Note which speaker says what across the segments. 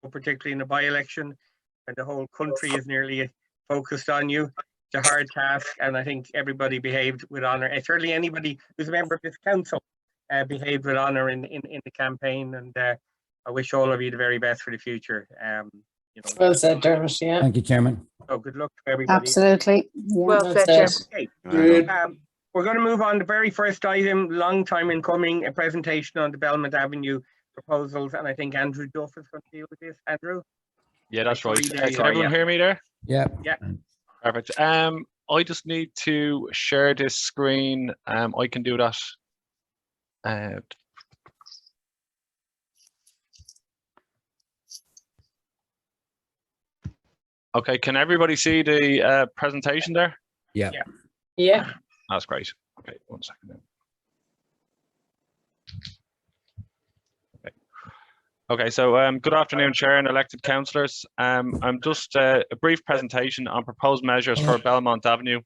Speaker 1: particularly in the by-election, and the whole country is nearly focused on you. It's a hard task, and I think everybody behaved with honour. And certainly anybody who's a member of this council behaved with honour in the campaign, and I wish all of you the very best for the future.
Speaker 2: Well said, Dermot. Yeah.
Speaker 3: Thank you, Chairman.
Speaker 1: So good luck to everybody.
Speaker 4: Absolutely. Yeah.
Speaker 2: Well said, Chairman.
Speaker 1: Okay. We're going to move on to the very first item, long time in coming, a presentation on the Belmont Avenue proposals, and I think Andrew Duff is going to deal with this. Andrew?
Speaker 5: Yeah, that's right.
Speaker 1: Can
Speaker 5: everyone hear me there?
Speaker 3: Yeah.
Speaker 1: Yeah.
Speaker 5: Perfect. I just need to share this screen. I can do that. Okay, can everybody see the presentation there?
Speaker 3: Yeah.
Speaker 2: Yeah.
Speaker 5: That's great. Okay, 1 second now. Okay, so good afternoon, Chair and elected councillors. I'm just a brief presentation on proposed measures for Belmont Avenue,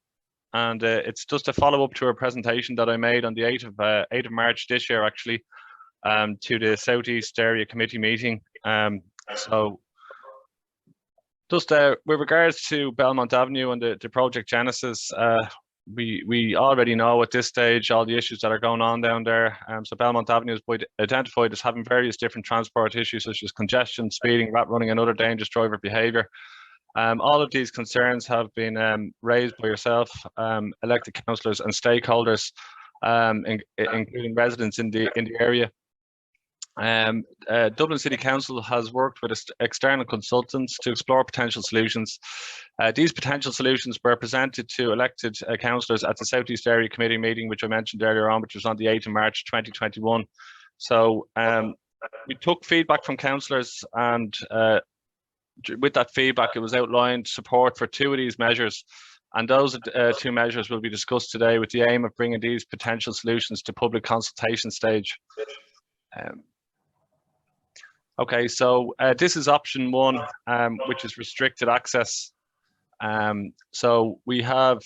Speaker 5: and it's just a follow-up to a presentation that I made on the 8th of March this year, actually, to the Southeast Area Committee meeting. So just with regards to Belmont Avenue and the project genesis, we already know at this stage all the issues that are going on down there. So Belmont Avenue is identified as having various different transport issues such as congestion, speeding, rat running and other dangerous driver behaviour. All of these concerns have been raised by yourself, elected councillors and stakeholders, including residents in the area. Dublin City Council has worked with external consultants to explore potential solutions. These potential solutions were presented to elected councillors at the Southeast Area Committee meeting, which I mentioned earlier on, which was on the 8th of March 2021. So we took feedback from councillors, and with that feedback it was outlined support for 2 of these measures, and those 2 measures will be discussed today with the aim of bringing these potential solutions to public consultation stage. Okay, so this is option 1, which is restricted access. So we have,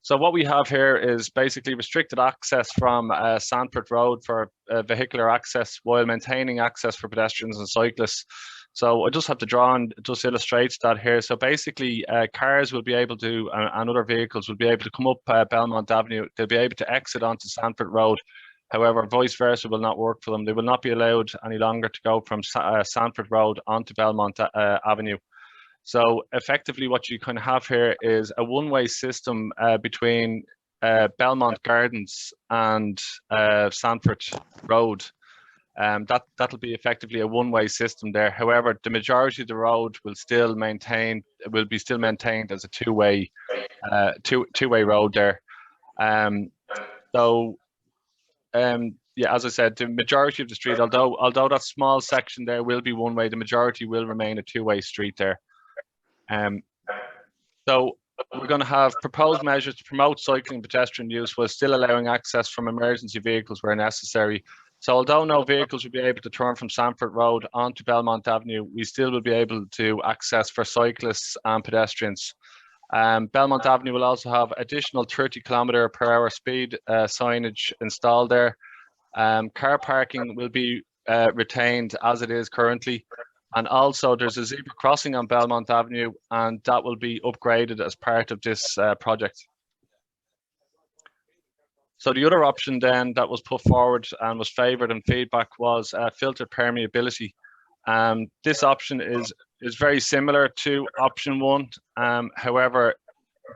Speaker 5: So what we have here is basically restricted access from Sanford Road for vehicular access while maintaining access for pedestrians and cyclists. So I just have to draw and just illustrate that here. So basically cars will be able to, and other vehicles will be able to come up Belmont Avenue. They'll be able to exit onto Sanford Road. However, vice versa will not work for them. They will not be allowed any longer to go from Sanford Road onto Belmont Avenue. So effectively what you kind of have here is a one-way system between Belmont Gardens and Sanford Road. That'll be effectively a one-way system there. However, the majority of the road will be still maintained as a two-way road there. Yeah, as I said, the majority of the street, although that small section there will be one way, the majority will remain a two-way street there. So we're going to have proposed measures to promote cycling and pedestrian use while still allowing access from emergency vehicles where necessary. So although no vehicles will be able to turn from Sanford Road onto Belmont Avenue, we still will be able to access for cyclists and pedestrians. Belmont Avenue will also have additional 30km/h speed signage installed there. Car parking will be retained as it is currently. And also there's a zebra crossing on Belmont Avenue, and that will be upgraded as part of this project. So the other option then that was put forward and was favoured in feedback was filtered permeability. This option is very similar to option 1. However,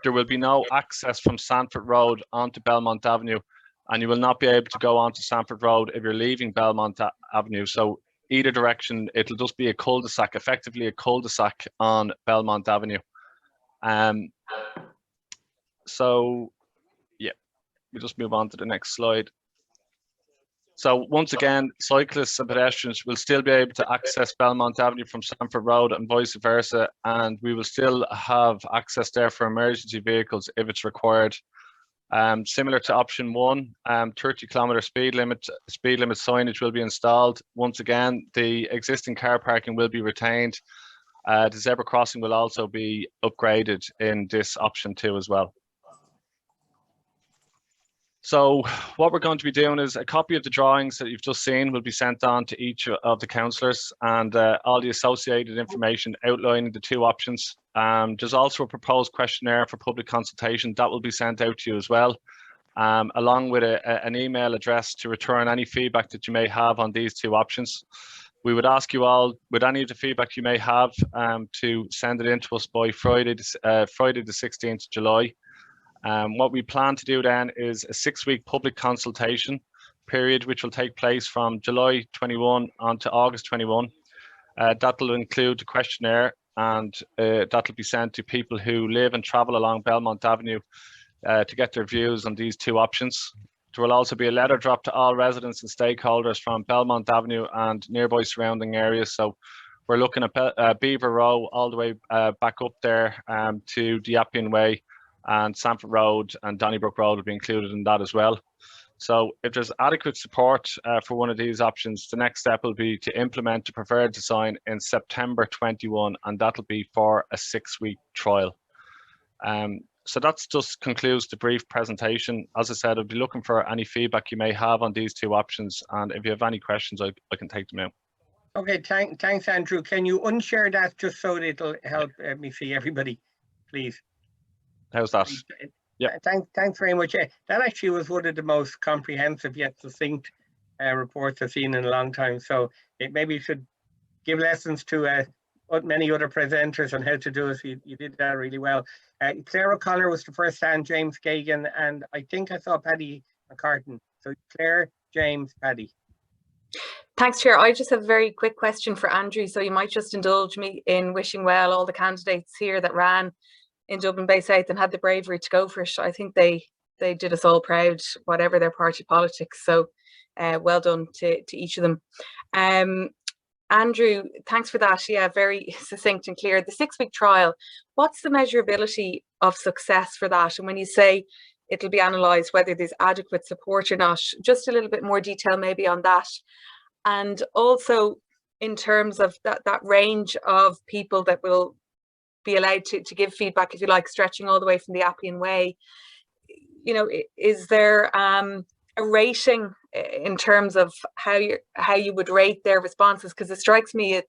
Speaker 5: there will be no access from Sanford Road onto Belmont Avenue, and you will not be able to go onto Sanford Road if you're leaving Belmont Avenue. So either direction, it'll just be a cul-de-sac, effectively a cul-de-sac on Belmont Avenue. So yeah, we'll just move on to the next slide. So once again, cyclists and pedestrians will still be able to access Belmont Avenue from Sanford Road and vice versa, and we will still have access there for emergency vehicles if it's required. Similar to option 1, 30km speed limit signage will be installed. Once again, the existing car parking will be retained. The zebra crossing will also be upgraded in this option 2 as well. So what we're going to be doing is a copy of the drawings that you've just seen will be sent on to each of the councillors, and all the associated information outlining the two options. There's also a proposed questionnaire for public consultation that will be sent out to you as well, along with an email address to return any feedback that you may have on these two options. We would ask you all, with any of the feedback you may have, to send it in to us by Friday the 16th of July. What we plan to do then is a 6-week public consultation period, which will take place from July 21 on to August 21. That will include the questionnaire, and that will be sent to people who live and travel along Belmont Avenue to get their views on these two options. There will also be a letter dropped to all residents and stakeholders from Belmont Avenue and nearby surrounding areas. So we're looking at Beaver Row all the way back up there to the Appian Way, and Sanford Road and Donnybrook Road will be included in that as well. So if there's adequate support for one of these options, the next step will be to implement the preferred design in September 21, and that'll be for a 6-week trial. So that's just concludes the brief presentation. As I said, I'll be looking for any feedback you may have on these two options, and if you have any questions, I can take them out.
Speaker 1: Okay, thanks, Andrew. Can you unshare that just so that it'll help me see everybody, please?
Speaker 5: How's that? Yeah.
Speaker 1: Thanks very much. That actually was one of the most comprehensive yet succinct reports I've seen in a long time. So maybe you should give lessons to many other presenters on how to do it. You did that really well. Claire O'Connor was the first hand, James Gagan, and I think I saw Paddy McCartan. So Claire, James, Paddy.
Speaker 3: Thanks, Chair. I just have a very quick question for Andrew. So you might just indulge me in wishing well all the candidates here that ran in Dublin Bay South and had the bravery to go for it. I think they did us all proud, whatever their party politics. So well done to each of them. Andrew, thanks for that. Yeah, very succinct and clear. The 6-week trial, what's the measurability of success for that? And when you say it'll be analysed whether there's adequate support or not, just a little bit more detail maybe on that. And also in terms of that range of people that will be allowed to give feedback, if you like, stretching all the way from the Appian Way. You know, is there a rating in terms of how you would rate their responses? Because it strikes me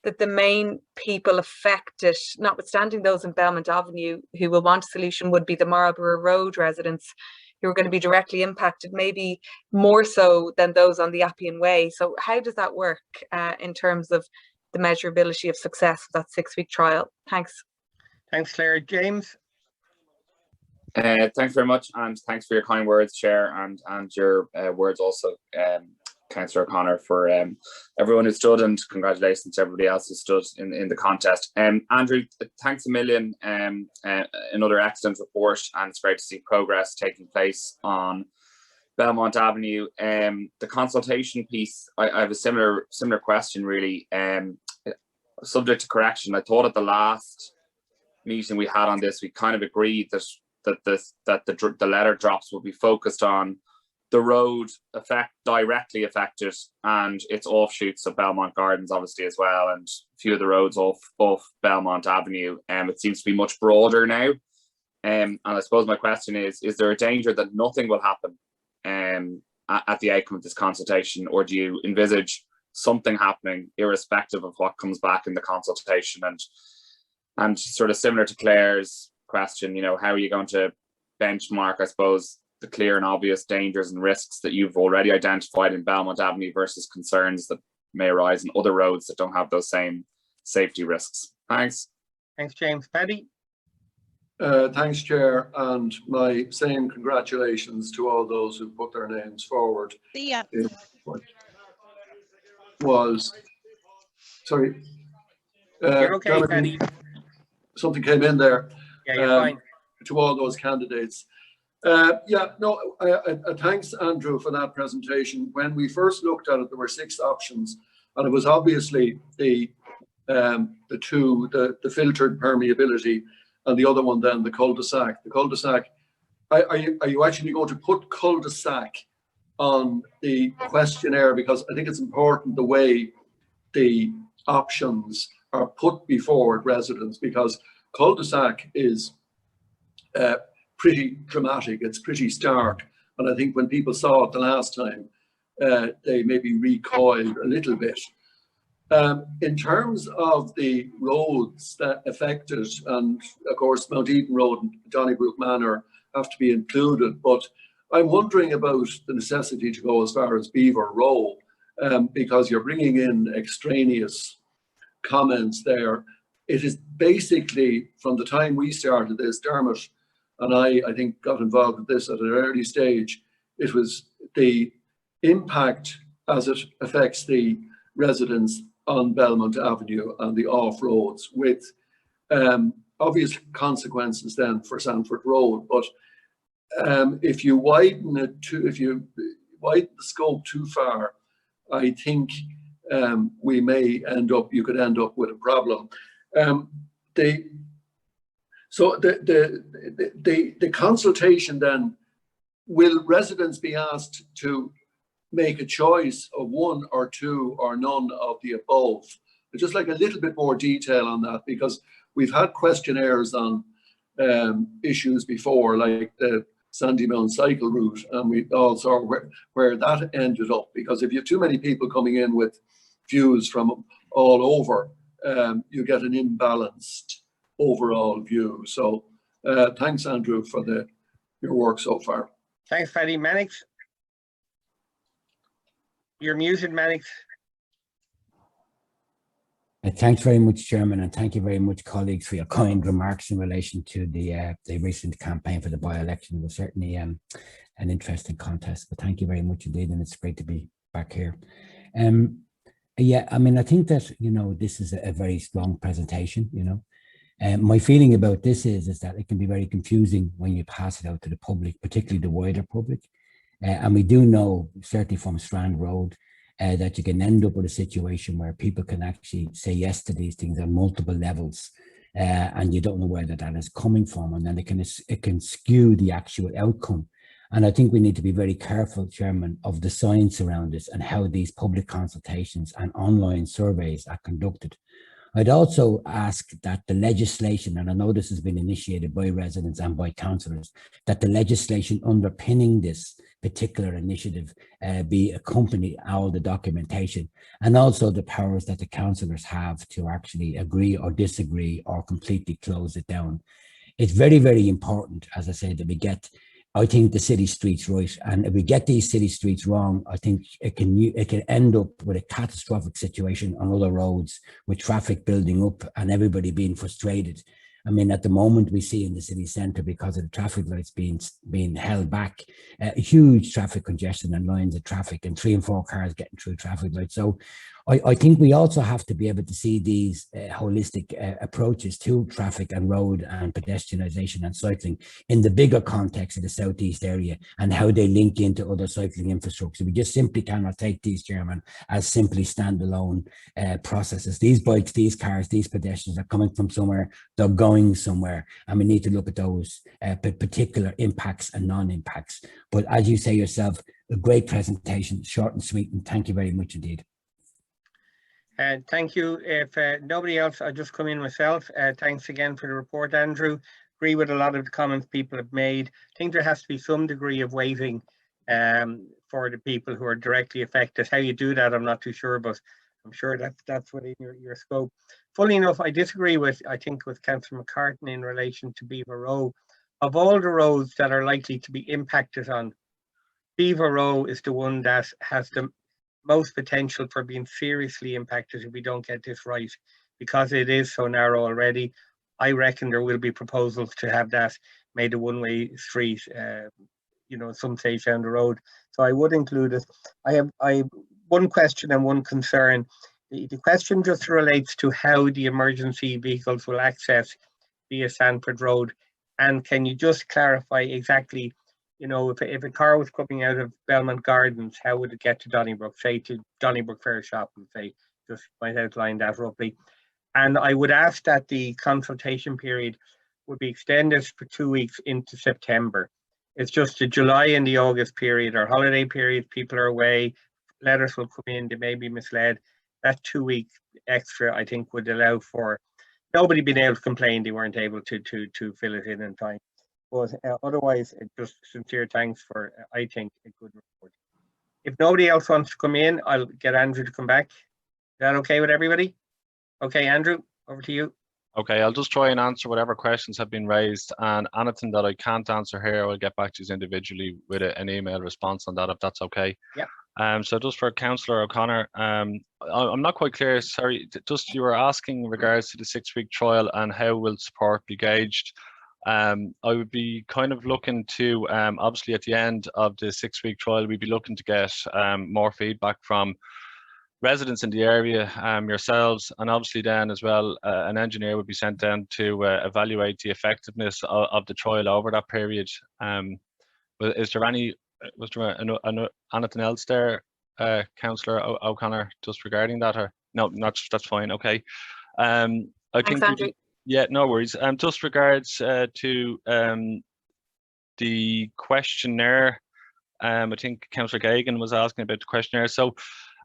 Speaker 3: that the main people affected, notwithstanding those in Belmont Avenue who will want a solution, would be the Marlborough Road residents who are going to be directly impacted, maybe more so than those on the Appian Way. So how does that work in terms of the measurability of success of that 6-week trial? Thanks. Thanks,
Speaker 1: Claire. James?
Speaker 4: Thanks very much, and thanks for your kind words, Chair, and your words also, Councillor O'Connor, for everyone who stood, and congratulations to everybody else who stood in the contest. Andrew, thanks a million. Another excellent report, and it's great to see progress taking place on Belmont Avenue. The consultation piece, I have a similar question really. Subject to correction, I thought at the last meeting we had on this, we kind of agreed that the letter drops will be focused on the road directly affected and its offshoots of Belmont Gardens, obviously, as well, and a few of the roads off Belmont Avenue. It seems to be much broader now. And I suppose my question is there a danger that nothing will happen at the outcome of this consultation, or do you envisage something happening irrespective of what comes back in the consultation? And sort of similar to Claire's question, you know, how are you going to benchmark, I suppose, the clear and obvious dangers and risks that you've already identified in Belmont Avenue versus concerns that may arise in other roads that don't have those same safety risks? Thanks.
Speaker 1: Thanks, James. Paddy?
Speaker 6: Thanks, Chair, and my same congratulations to all those who put their names forward.
Speaker 7: Yeah.
Speaker 6: Sorry.
Speaker 1: You're okay, Paddy.
Speaker 6: Something came in there.
Speaker 1: Yeah, you're fine.
Speaker 6: To all those candidates. Thanks, Andrew, for that presentation. When we first looked at it, there were 6 options, and it was obviously the filtered permeability, and the other one then the cul-de-sac. The cul-de-sac, are you actually going to put cul-de-sac on the questionnaire? Because I think it's important the way the options are put before residents, because cul-de-sac is pretty dramatic, it's pretty stark, And I think when people saw it the last time, they maybe recoiled a little bit. In terms of the roads that affected, and of course Mount Eden Road and Donnybrook Manor have to be included, but I'm wondering about the necessity to go as far as Beaver Row, because you're bringing in extraneous comments there. It is basically, from the time we started this, Dermot and I think got involved with this at an early stage. It was the impact as it affects the residents on Belmont Avenue and the off roads, with obvious consequences then for Sanford Road. But if you widen it if you widen the scope too far, I think we may end up, you could end up with a problem. The consultation then, will residents be asked to make a choice of one or two or none of the above? I'd just like a little bit more detail on that, because we've had questionnaires on issues before, like the Sandymount cycle route, and we all saw where that ended up, because if you have too many people coming in with views from all over, you get an imbalanced overall view. So thanks, Andrew, for your work so far.
Speaker 1: Thanks, Paddy. Mannix? You're muted, Mannix.
Speaker 7: Thanks very much, Chairman, and thank you very much, colleagues, for your kind remarks in relation to the recent campaign for the by-election. It was certainly an interesting contest, but thank you very much indeed, and it's great to be back here. Yeah, I mean, I think that, you know, this is a very strong presentation, you know. My feeling about this is that it can be very confusing when you pass it out to the public, particularly the wider public. And we do know, certainly from Strand Road, that you can end up with a situation where people can actually say yes to these things on multiple levels, and you don't know where that is coming from, and then it can skew the actual outcome. And I think we need to be very careful, Chairman, of the science around this and how these public consultations and online surveys are conducted. I'd also ask that the legislation, and I know this has been initiated by residents and by councillors, that the legislation underpinning this particular initiative be accompanied all the documentation, and also the powers that the councillors have to actually agree or disagree or completely close it down. It's very, very important, as I said, that we get, I think, the city streets right. And if we get these city streets wrong, I think it can end up with a catastrophic situation on other roads, with traffic building up and everybody being frustrated. I mean, at the moment we see in the city centre, because of the traffic lights being held back, huge traffic congestion and lines of traffic, and 3 and 4 cars getting through traffic lights. So I think we also have to be able to see these holistic approaches to traffic and road and pedestrianisation and cycling in the bigger context of the southeast area, and how they link into other cycling infrastructure. We just simply cannot take these, Chairman, as simply standalone processes. These bikes, these cars, these pedestrians are coming from somewhere, they're going somewhere, and we need to look at those particular impacts and non-impacts. But as you say yourself, a great presentation, short and sweet, and thank you very much indeed.
Speaker 1: Thank you. If nobody else, I'll just come in myself. Thanks again for the report, Andrew. Agree with a lot of the comments people have made. I think there has to be some degree of weighting for the people who are directly affected. How you do that, I'm not too sure, but I'm sure that's within your scope. Funnily enough, I disagree with, I think, with Councillor McCartan in relation to Beaver Row. Of all the roads that are likely to be impacted on, Beaver Row is the one that has the most potential for being seriously impacted if we don't get this right, because it is so narrow already. I reckon there will be proposals to have that made a one-way street, you know, some stage down the road. So I would include it. I have one question and one concern. The question just relates to how the emergency vehicles will access via Sanford Road. And can you just clarify exactly, you know, if a car was coming out of Belmont Gardens, how would it get to Donnybrook, say to Donnybrook Fair Shop, and say, just might outline that roughly. And I would ask that the consultation period would be extended for 2 weeks into September. It's just the July and the August period or holiday period, people are away, letters will come in, they may be misled. That 2 week extra, I think, would allow for nobody being able to complain they weren't able to fill it in time. But otherwise, just sincere thanks for, I think, a good report. If nobody else wants to come in, I'll get Andrew to come back. Is that okay with everybody? Okay, Andrew, over to you.
Speaker 5: Okay, I'll just try and answer whatever questions have been raised, and anything that I can't answer here, I'll get back to you individually with an email response on that, if that's okay.
Speaker 1: Yeah.
Speaker 5: So just for Councillor O'Connor, I'm not quite clear, sorry, just you were asking in regards to the 6-week trial and how will support be gauged. I would be kind of looking to, obviously at the end of the 6-week trial, we'd be looking to get more feedback from residents in the area, yourselves, and obviously then as well, an engineer would be sent down to evaluate the effectiveness of the trial over that period. Was there anything else there, Councillor O'Connor, just regarding that, or no? Not that's fine. Okay. I
Speaker 3: Thanks, Andrew.
Speaker 5: Yeah, no worries. Just regards to the questionnaire. I think Councillor Gagan was asking about the questionnaire. So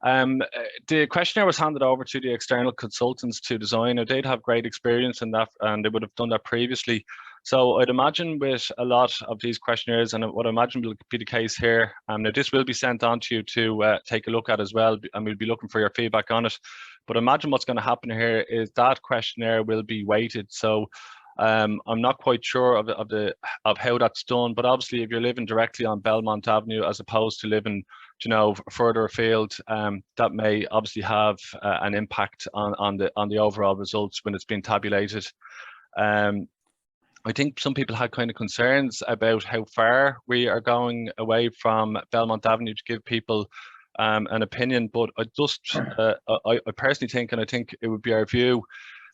Speaker 5: the questionnaire was handed over to the external consultants to design. Now, they'd have great experience in that, and they would have done that previously. So I'd imagine with a lot of these questionnaires, and what I imagine will be the case here, now this will be sent on to you to take a look at as well, and we'll be looking for your feedback on it. But imagine what's going to happen here is that questionnaire will be weighted. So I'm not quite sure of how that's done, but obviously if you're living directly on Belmont Avenue as opposed to living, you know, further afield, that may obviously have an impact on the overall results when it's been tabulated. I think some people had kind of concerns about how far we are going away from Belmont Avenue to give people an opinion, but I personally think, and I think it would be our view,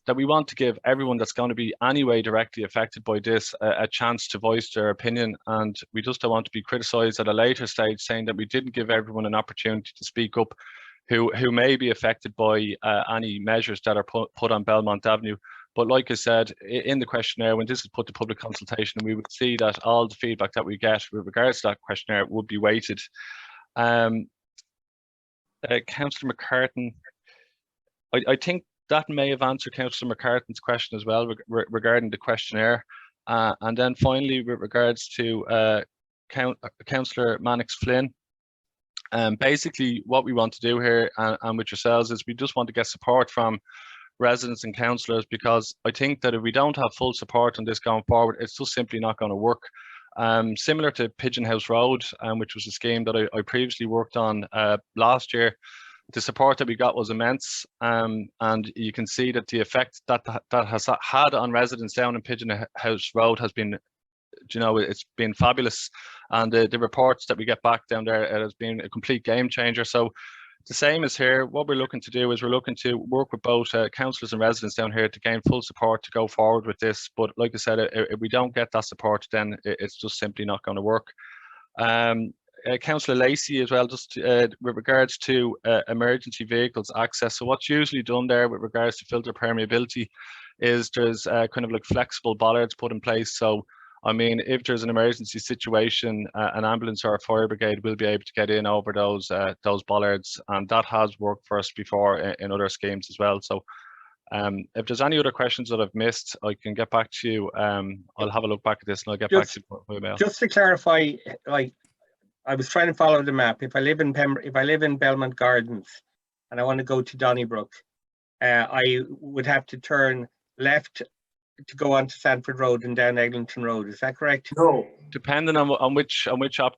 Speaker 5: that we want to give everyone that's going to be anyway directly affected by this a chance to voice their opinion, and we just don't want to be criticised at a later stage saying that we didn't give everyone an opportunity to speak up who may be affected by any measures that are put on Belmont Avenue. But like I said, in the questionnaire, when this is put to public consultation, we would see that all the feedback that we get with regards to that questionnaire would be weighted. Councillor McCartan, I think that may have answered Councillor McCartan's question as well regarding the questionnaire. And then finally, with regards to Councillor Mannix Flynn, basically what we want to do here and with yourselves is we just want to get support from residents and councillors, because I think that if we don't have full support on this going forward, it's just simply not going to work. Similar to Pigeon House Road, which was a scheme that I previously worked on last year, the support that we got was immense, and you can see that the effect that has had on residents down in Pigeon House Road has been, you know, it's been fabulous, and the reports that we get back down there, it has been a complete game changer. So the same as here, what we're looking to do is we're looking to work with both councillors and residents down here to gain full support to go forward with this. But like I said, if we don't get that support, then it's just simply not going to work. Councillor Lacey as well, just with regards to emergency vehicles access. So what's usually done there with regards to filter permeability is there's kind of like flexible bollards put in place. So I mean, if there's an emergency situation, an ambulance or a fire brigade will be able to get in over those bollards, and that has worked for us before in other schemes as well. So if there's any other questions that I've missed, I can get back to you. I'll have a look back at this and I'll get back to you by email.
Speaker 1: Just to clarify, like, I was trying to follow the map. If I live in Belmont Gardens and I want to go to Donnybrook, I would have to turn left to go onto Sanford Road and down Eglinton Road. Is that correct?
Speaker 6: No.
Speaker 5: Depending on which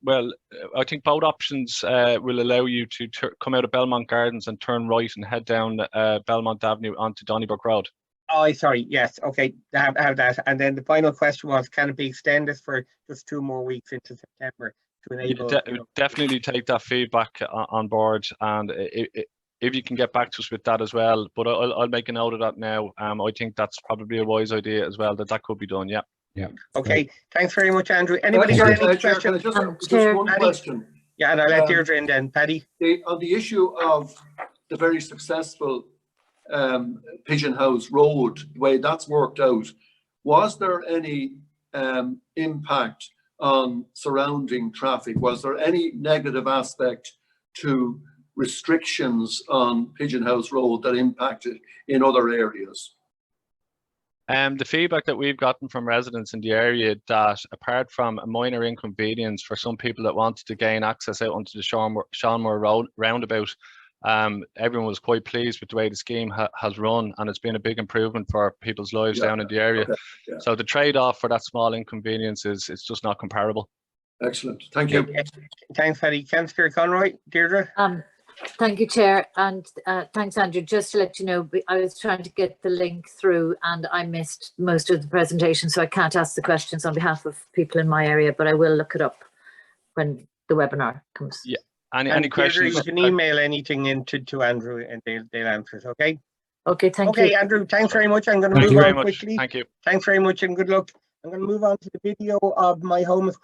Speaker 5: well, I think both options will allow you to come out of Belmont Gardens and turn right and head down Belmont Avenue onto Donnybrook Road.
Speaker 1: Oh, sorry. Yes. Okay. Have that. And then the final question was, can it be extended for just 2 more weeks into September to enable?
Speaker 5: Definitely take that feedback on board, and if you can get back to us with that as well. But I'll make a note of that now. I think that's probably a wise idea as well, that could be done. Yeah.
Speaker 7: Yeah.
Speaker 1: Okay. Thanks very much, Andrew. Anybody got any questions?
Speaker 6: Just one question.
Speaker 1: Yeah, and I'll let Deirdre in then. Paddy?
Speaker 6: On the issue of the very successful Pigeon House Road, the way that's worked out, was there any impact on surrounding traffic? Was there any negative aspect to restrictions on Pigeon House Road that impacted in other areas?
Speaker 5: The feedback that we've gotten from residents in the area that apart from a minor inconvenience for some people that wanted to gain access out onto the Seanmore Road roundabout, everyone was quite pleased with the way the scheme has run, and it's been a big improvement for people's lives down in the area.
Speaker 6: Okay, yeah.
Speaker 5: So the trade-off for that small inconvenience is it's just not comparable.
Speaker 6: Excellent. Thank you.
Speaker 1: Thanks, Paddy. Councillor Conroy, Deirdre.
Speaker 8: Thank you, Chair, and thanks, Andrew. Just to let you know, I was trying to get the link through and I missed most of the presentation, so I can't ask the questions on behalf of people in my area, but I will look it up when the webinar comes.
Speaker 5: Yeah. Any questions?
Speaker 1: You can email anything into Andrew and they'll answer it, okay?
Speaker 8: Okay, thank you.
Speaker 1: Okay, Andrew, thanks very much. I'm going to
Speaker 5: Thank
Speaker 1: move
Speaker 5: you
Speaker 1: on
Speaker 5: very much.
Speaker 1: quickly.
Speaker 5: Thank you.
Speaker 1: Thanks very much and good luck. I'm going to move on to the video of My Home is Crooked.